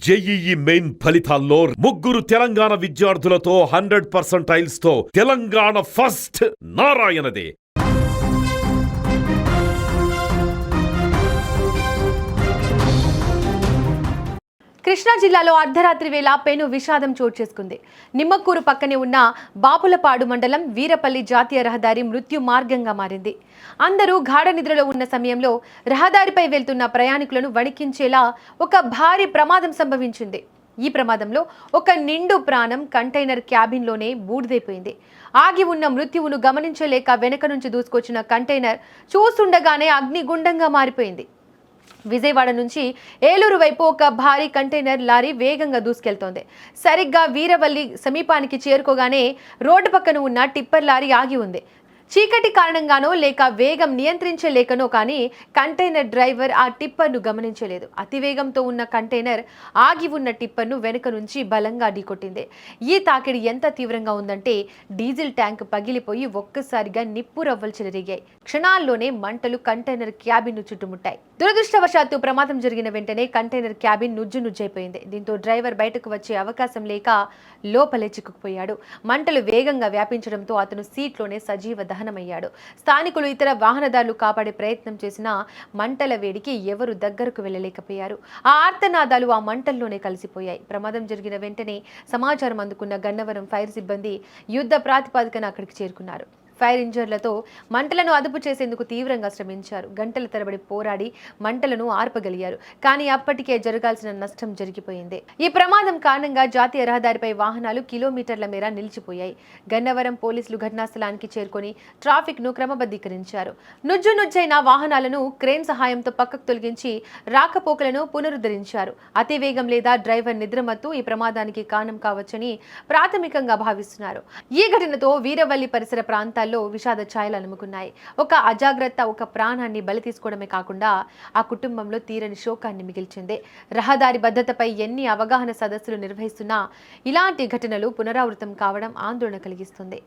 JEE main ఫలితాల్లో ముగ్గురు తెలంగాణ విద్యార్థులతో 100% తో తెలంగాణ ఫస్ట్ నారాయణదే. కృష్ణా జిల్లాలో అర్ధరాత్రి వేళ పెను విషాదం చోటు చేసుకుంది. నిమ్మకూరు పక్కనే ఉన్న బాపులపాడు మండలం వీరపల్లి జాతీయ రహదారి మృత్యు మార్గంగా మారింది. అందరూ గాఢ నిద్రలో ఉన్న సమయంలో రహదారిపై వెళ్తున్న ప్రయాణికులను వణికించేలా ఒక భారీ ప్రమాదం సంభవించింది. ఈ ప్రమాదంలో ఒక నిండు ప్రాణం కంటైనర్ క్యాబిన్లోనే బూడిదైపోయింది. ఆగి ఉన్న మృత్యువును గమనించలేక వెనక నుంచి దూసుకొచ్చిన కంటైనర్ చూస్తుండగానే అగ్నిగుండంగా మారిపోయింది. విజయవాడ నుంచి ఏలూరు వైపు ఒక భారీ కంటైనర్ లారీ వేగంగా దూసుకెళ్తోంది. సరిగ్గా వీరవల్లి సమీపానికి చేరుకోగానే రోడ్డు పక్కన ఉన్న టిప్పర్ లారీ ఆగి ఉంది. చీకటి కారణంగానో లేక వేగం నియంత్రించలేకనో కానీ కంటైనర్ డ్రైవర్ ఆ టిప్పర్ను గమనించలేదు. అతివేగంతో ఉన్న కంటైనర్ ఆగి ఉన్న టిప్పర్ను వెనుక నుంచి బలంగా ఢీకొట్టింది. ఈ తాకిడి ఎంత తీవ్రంగా ఉందంటే డీజిల్ ట్యాంక్ పగిలిపోయి ఒక్కసారిగా నిప్పు రవ్వలు చెలరేగాయి. క్షణాల్లోనే మంటలు కంటైనర్ క్యాబిన్ను చుట్టుముట్టాయి. దురదృష్టవశాత్తు ప్రమాదం జరిగిన వెంటనే కంటైనర్ క్యాబిన్ నుజ్జునుజ్జైపోయింది. దీంతో డ్రైవర్ బయటకు వచ్చే అవకాశం లేక లోపలే చిక్కుకుపోయాడు. మంటలు వేగంగా వ్యాపించడంతో అతను సీట్లోనే సజీవ దహనమయ్యాడు. స్థానికులు ఇతర వాహనదారులు కాపాడే ప్రయత్నం చేసినా మంటల వేడికి ఎవరు దగ్గరకు వెళ్ళలేకపోయారు. ఆ ఆర్తనాదాలు ఆ మంటల్లోనే కలిసిపోయాయి. ప్రమాదం జరిగిన వెంటనే సమాచారం అందుకున్న గన్నవరం ఫైర్ సిబ్బంది యుద్ధ ప్రాతిపదికన అక్కడికి చేరుకున్నారు. ఫైర్ ఇంజన్లతో మంటలను అదుపు చేసేందుకు తీవ్రంగా శ్రమించారు. గంటల తరబడి పోరాడి మంటలను ఆర్పగలిగారు. కానీ అప్పటికే జరగాల్సిన నష్టం జరిగిపోయింది. ఈ ప్రమాదం కారణంగా జాతీయ రహదారిపై వాహనాలు కిలోమీటర్ల మేర నిలిచిపోయాయి. గన్నవరం పోలీసులు ఘటనా స్థలానికి చేరుకొని ట్రాఫిక్ ను క్రమబద్ధీకరించారు. నుజ్జైన వాహనాలను క్రేన్ సహాయంతో పక్కకు తొలగించి రాకపోకలను పునరుద్ధరించారు. అతివేగం లేదా డ్రైవర్ నిద్రమత్తు ఈ ప్రమాదానికి కారణం కావచ్చని ప్రాథమికంగా భావిస్తున్నారు. ఈ ఘటనతో వీరవల్లి పరిసర ప్రాంతాల్లో విషాద ఛాయలు అలుముకున్నాయి. ఒక అజాగ్రత్త ఒక ప్రాణాన్ని బలి తీసుకోవడమే కాకుండా ఆ కుటుంబంలో తీరని శోకాన్ని మిగిల్చింది. రహదారి భద్రతపై ఎన్ని అవగాహన సదస్సులు నిర్వహిస్తున్నా ఇలాంటి ఘటనలు పునరావృతం కావడం ఆందోళన కలిగిస్తుంది.